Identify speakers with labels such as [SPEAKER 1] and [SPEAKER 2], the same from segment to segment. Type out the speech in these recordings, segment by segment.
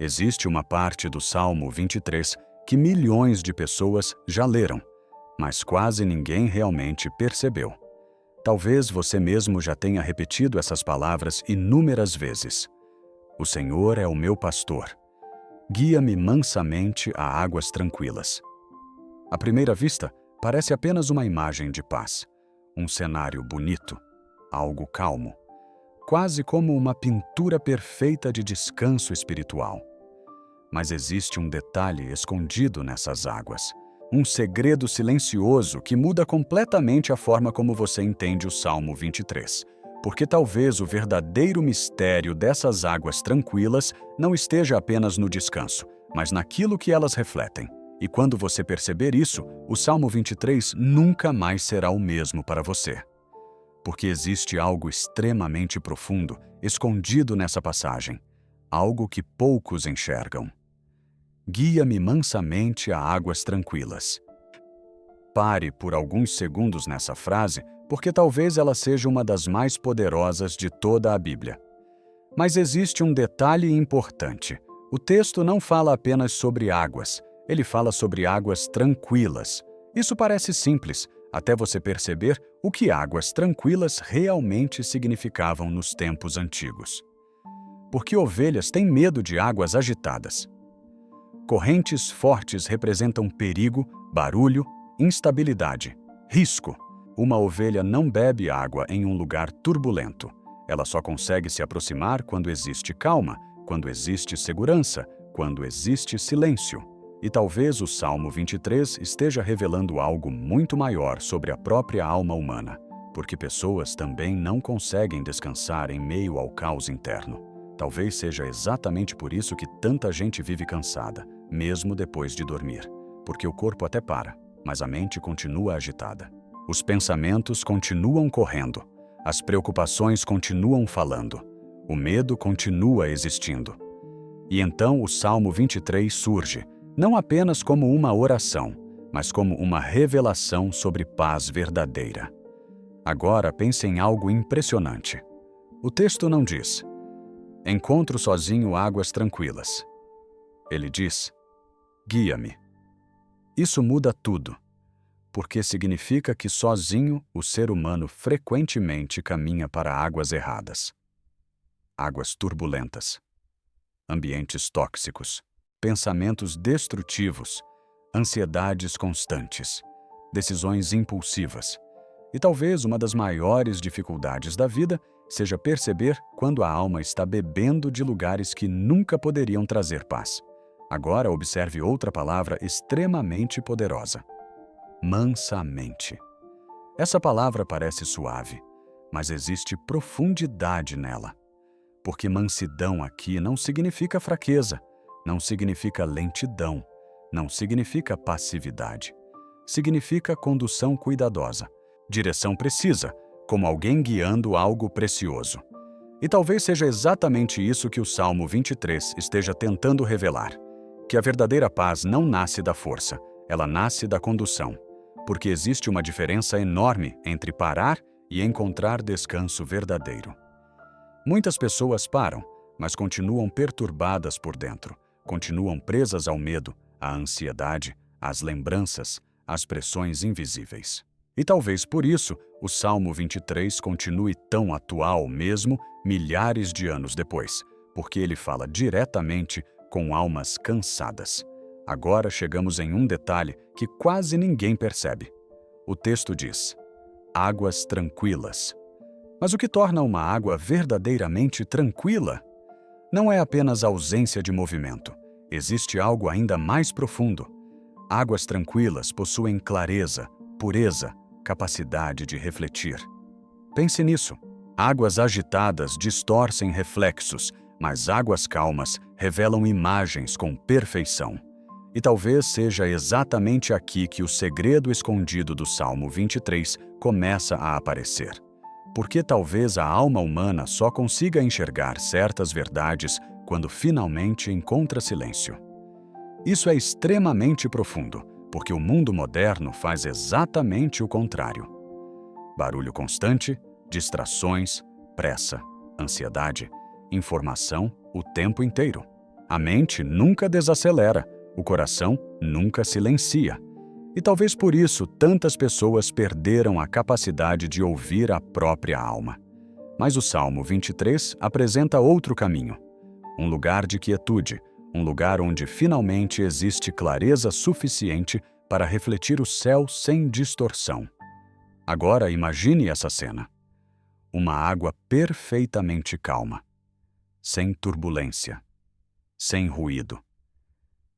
[SPEAKER 1] Existe uma parte do Salmo 23 que milhões de pessoas já leram, mas quase ninguém realmente percebeu. Talvez você mesmo já tenha repetido essas palavras inúmeras vezes. O Senhor é o meu pastor. Guia-me mansamente a águas tranquilas. À primeira vista, parece apenas uma imagem de paz, um cenário bonito, algo calmo, quase como uma pintura perfeita de descanso espiritual. Mas existe um detalhe escondido nessas águas, um segredo silencioso que muda completamente a forma como você entende o Salmo 23. Porque talvez o verdadeiro mistério dessas águas tranquilas não esteja apenas no descanso, mas naquilo que elas refletem. E quando você perceber isso, o Salmo 23 nunca mais será o mesmo para você. Porque existe algo extremamente profundo, escondido nessa passagem, algo que poucos enxergam. Guia-me mansamente a águas tranquilas. Pare por alguns segundos nessa frase, porque talvez ela seja uma das mais poderosas de toda a Bíblia. Mas existe um detalhe importante. O texto não fala apenas sobre águas, ele fala sobre águas tranquilas. Isso parece simples, até você perceber o que águas tranquilas realmente significavam nos tempos antigos. Porque ovelhas têm medo de águas agitadas. Correntes fortes representam perigo, barulho, instabilidade, risco. Uma ovelha não bebe água em um lugar turbulento. Ela só consegue se aproximar quando existe calma, quando existe segurança, quando existe silêncio. E talvez o Salmo 23 esteja revelando algo muito maior sobre a própria alma humana, porque pessoas também não conseguem descansar em meio ao caos interno. Talvez seja exatamente por isso que tanta gente vive cansada, mesmo depois de dormir, porque o corpo até para, mas a mente continua agitada. Os pensamentos continuam correndo, as preocupações continuam falando, o medo continua existindo. E então o Salmo 23 surge, não apenas como uma oração, mas como uma revelação sobre paz verdadeira. Agora pense em algo impressionante. O texto não diz: encontro sozinho águas tranquilas. Ele diz: guia-me. Isso muda tudo. Porque significa que sozinho o ser humano frequentemente caminha para águas erradas. Águas turbulentas, ambientes tóxicos, pensamentos destrutivos, ansiedades constantes, decisões impulsivas. E talvez uma das maiores dificuldades da vida seja perceber quando a alma está bebendo de lugares que nunca poderiam trazer paz. Agora observe outra palavra extremamente poderosa: mansamente. Essa palavra parece suave, mas existe profundidade nela. Porque mansidão aqui não significa fraqueza, não significa lentidão, não significa passividade. Significa condução cuidadosa, direção precisa, como alguém guiando algo precioso. E talvez seja exatamente isso que o Salmo 23 esteja tentando revelar, que a verdadeira paz não nasce da força, ela nasce da condução. Porque existe uma diferença enorme entre parar e encontrar descanso verdadeiro. Muitas pessoas param, mas continuam perturbadas por dentro, continuam presas ao medo, à ansiedade, às lembranças, às pressões invisíveis. E talvez por isso o Salmo 23 continue tão atual mesmo milhares de anos depois, porque ele fala diretamente com almas cansadas. Agora chegamos em um detalhe que quase ninguém percebe. O texto diz: águas tranquilas. Mas o que torna uma água verdadeiramente tranquila? Não é apenas a ausência de movimento. Existe algo ainda mais profundo. Águas tranquilas possuem clareza, pureza, capacidade de refletir. Pense nisso. Águas agitadas distorcem reflexos, mas águas calmas revelam imagens com perfeição. E talvez seja exatamente aqui que o segredo escondido do Salmo 23 começa a aparecer. Porque talvez a alma humana só consiga enxergar certas verdades quando finalmente encontra silêncio. Isso é extremamente profundo, porque o mundo moderno faz exatamente o contrário. Barulho constante, distrações, pressa, ansiedade, informação o tempo inteiro. A mente nunca desacelera, o coração nunca silencia. E talvez por isso tantas pessoas perderam a capacidade de ouvir a própria alma. Mas o Salmo 23 apresenta outro caminho. Um lugar de quietude, um lugar onde finalmente existe clareza suficiente para refletir o céu sem distorção. Agora imagine essa cena. Uma água perfeitamente calma, sem turbulência, sem ruído,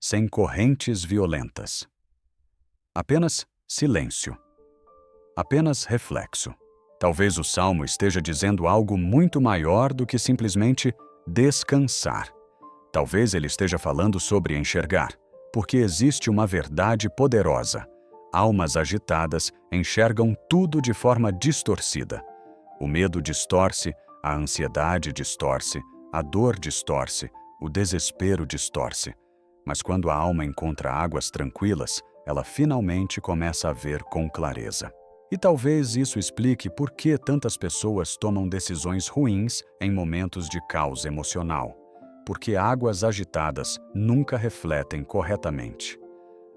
[SPEAKER 1] sem correntes violentas. Apenas silêncio. Apenas reflexo. Talvez o Salmo esteja dizendo algo muito maior do que simplesmente descansar. Talvez ele esteja falando sobre enxergar, porque existe uma verdade poderosa. Almas agitadas enxergam tudo de forma distorcida. O medo distorce, a ansiedade distorce, a dor distorce, o desespero distorce. Mas quando a alma encontra águas tranquilas, ela finalmente começa a ver com clareza. E talvez isso explique por que tantas pessoas tomam decisões ruins em momentos de caos emocional. Porque águas agitadas nunca refletem corretamente.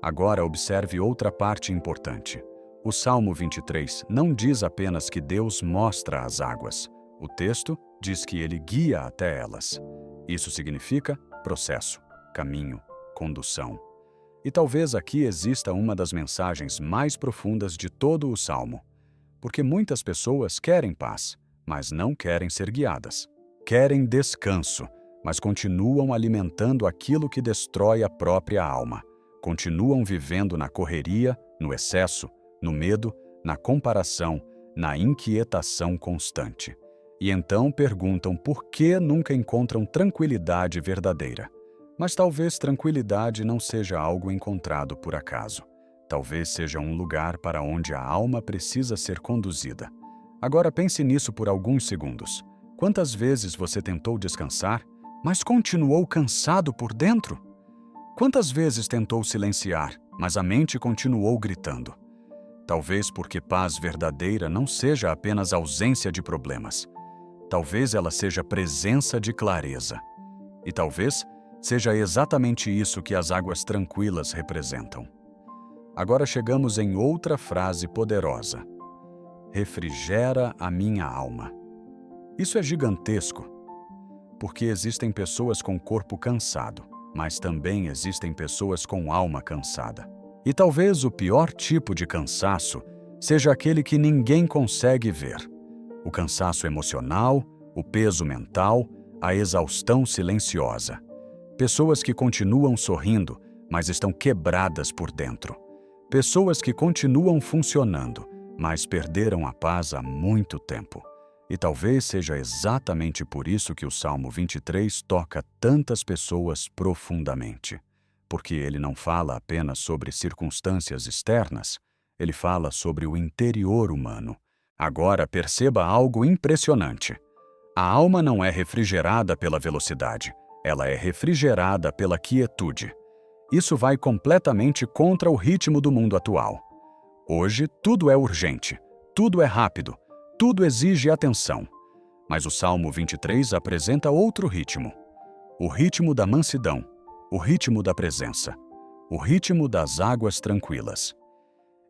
[SPEAKER 1] Agora observe outra parte importante. O Salmo 23 não diz apenas que Deus mostra as águas. O texto diz que ele guia até elas. Isso significa processo, caminho, condução. E talvez aqui exista uma das mensagens mais profundas de todo o Salmo. Porque muitas pessoas querem paz, mas não querem ser guiadas. Querem descanso, mas continuam alimentando aquilo que destrói a própria alma. Continuam vivendo na correria, no excesso, no medo, na comparação, na inquietação constante. E então perguntam por que nunca encontram tranquilidade verdadeira. Mas talvez tranquilidade não seja algo encontrado por acaso. Talvez seja um lugar para onde a alma precisa ser conduzida. Agora pense nisso por alguns segundos. Quantas vezes você tentou descansar, mas continuou cansado por dentro? Quantas vezes tentou silenciar, mas a mente continuou gritando? Talvez porque paz verdadeira não seja apenas ausência de problemas. Talvez ela seja presença de clareza. E talvez seja exatamente isso que as águas tranquilas representam. Agora chegamos em outra frase poderosa. Refrigera a minha alma. Isso é gigantesco, porque existem pessoas com corpo cansado, mas também existem pessoas com alma cansada. E talvez o pior tipo de cansaço seja aquele que ninguém consegue ver. O cansaço emocional, o peso mental, a exaustão silenciosa. Pessoas que continuam sorrindo, mas estão quebradas por dentro. Pessoas que continuam funcionando, mas perderam a paz há muito tempo. E talvez seja exatamente por isso que o Salmo 23 toca tantas pessoas profundamente. Porque ele não fala apenas sobre circunstâncias externas, ele fala sobre o interior humano. Agora perceba algo impressionante. A alma não é refrigerada pela velocidade, ela é refrigerada pela quietude. Isso vai completamente contra o ritmo do mundo atual. Hoje, tudo é urgente, tudo é rápido, tudo exige atenção. Mas o Salmo 23 apresenta outro ritmo. O ritmo da mansidão, o ritmo da presença, o ritmo das águas tranquilas.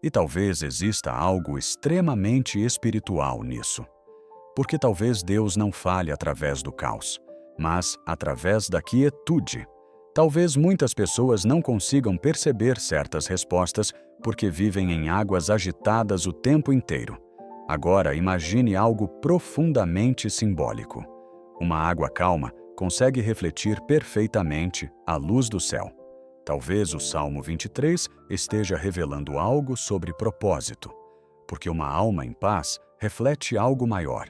[SPEAKER 1] E talvez exista algo extremamente espiritual nisso. Porque talvez Deus não fale através do caos, mas através da quietude. Talvez muitas pessoas não consigam perceber certas respostas porque vivem em águas agitadas o tempo inteiro. Agora imagine algo profundamente simbólico. Uma água calma consegue refletir perfeitamente a luz do céu. Talvez o Salmo 23 esteja revelando algo sobre propósito, porque uma alma em paz reflete algo maior.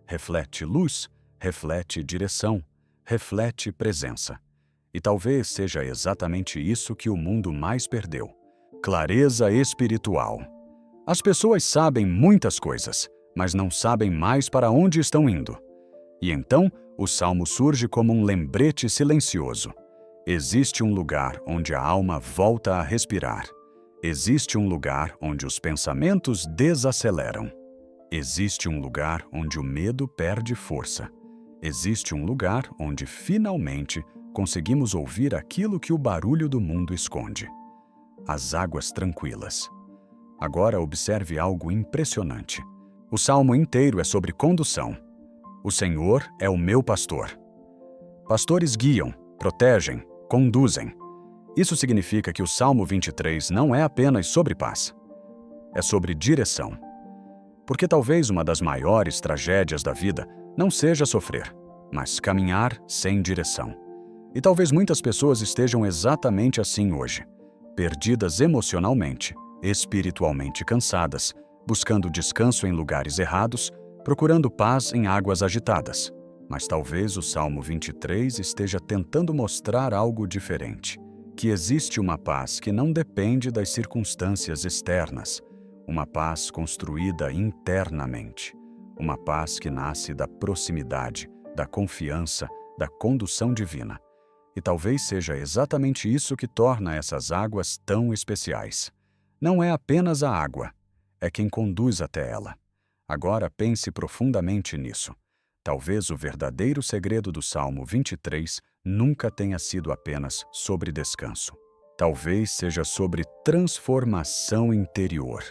[SPEAKER 1] Reflete luz, reflete direção, reflete presença. E talvez seja exatamente isso que o mundo mais perdeu. Clareza espiritual. As pessoas sabem muitas coisas, mas não sabem mais para onde estão indo. E então, o Salmo surge como um lembrete silencioso. Existe um lugar onde a alma volta a respirar. Existe um lugar onde os pensamentos desaceleram. Existe um lugar onde o medo perde força. Existe um lugar onde, finalmente, conseguimos ouvir aquilo que o barulho do mundo esconde: as águas tranquilas. Agora observe algo impressionante. O salmo inteiro é sobre condução. O Senhor é o meu pastor. Pastores guiam, protegem, conduzem. Isso significa que o Salmo 23 não é apenas sobre paz. É sobre direção. Porque talvez uma das maiores tragédias da vida não seja sofrer, mas caminhar sem direção. E talvez muitas pessoas estejam exatamente assim hoje, perdidas emocionalmente, espiritualmente cansadas, buscando descanso em lugares errados, procurando paz em águas agitadas. Mas talvez o Salmo 23 esteja tentando mostrar algo diferente, que existe uma paz que não depende das circunstâncias externas, uma paz construída internamente, uma paz que nasce da proximidade, da confiança, da condução divina. E talvez seja exatamente isso que torna essas águas tão especiais. Não é apenas a água, é quem conduz até ela. Agora pense profundamente nisso. Talvez o verdadeiro segredo do Salmo 23 nunca tenha sido apenas sobre descanso. Talvez seja sobre transformação interior.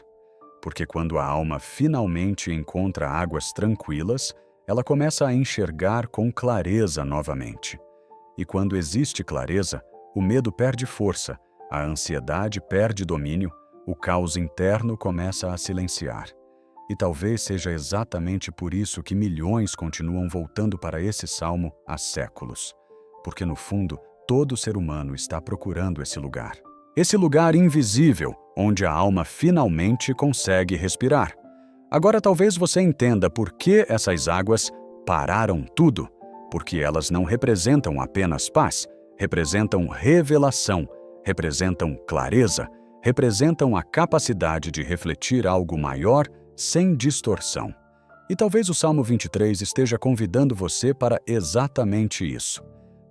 [SPEAKER 1] Porque quando a alma finalmente encontra águas tranquilas, ela começa a enxergar com clareza novamente. E quando existe clareza, o medo perde força, a ansiedade perde domínio, o caos interno começa a silenciar. E talvez seja exatamente por isso que milhões continuam voltando para esse salmo há séculos. Porque, no fundo, todo ser humano está procurando esse lugar. Esse lugar invisível, onde a alma finalmente consegue respirar. Agora talvez você entenda por que essas águas pararam tudo. Porque elas não representam apenas paz, representam revelação, representam clareza, representam a capacidade de refletir algo maior sem distorção. E talvez o Salmo 23 esteja convidando você para exatamente isso: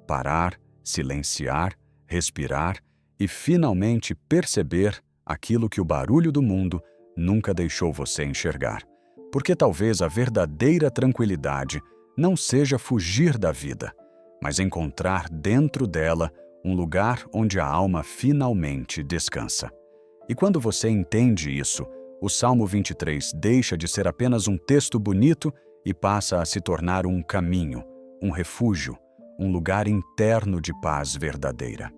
[SPEAKER 1] parar, silenciar, respirar e finalmente perceber aquilo que o barulho do mundo nunca deixou você enxergar. Porque talvez a verdadeira tranquilidade não seja fugir da vida, mas encontrar dentro dela um lugar onde a alma finalmente descansa. E quando você entende isso, o Salmo 23 deixa de ser apenas um texto bonito e passa a se tornar um caminho, um refúgio, um lugar interno de paz verdadeira.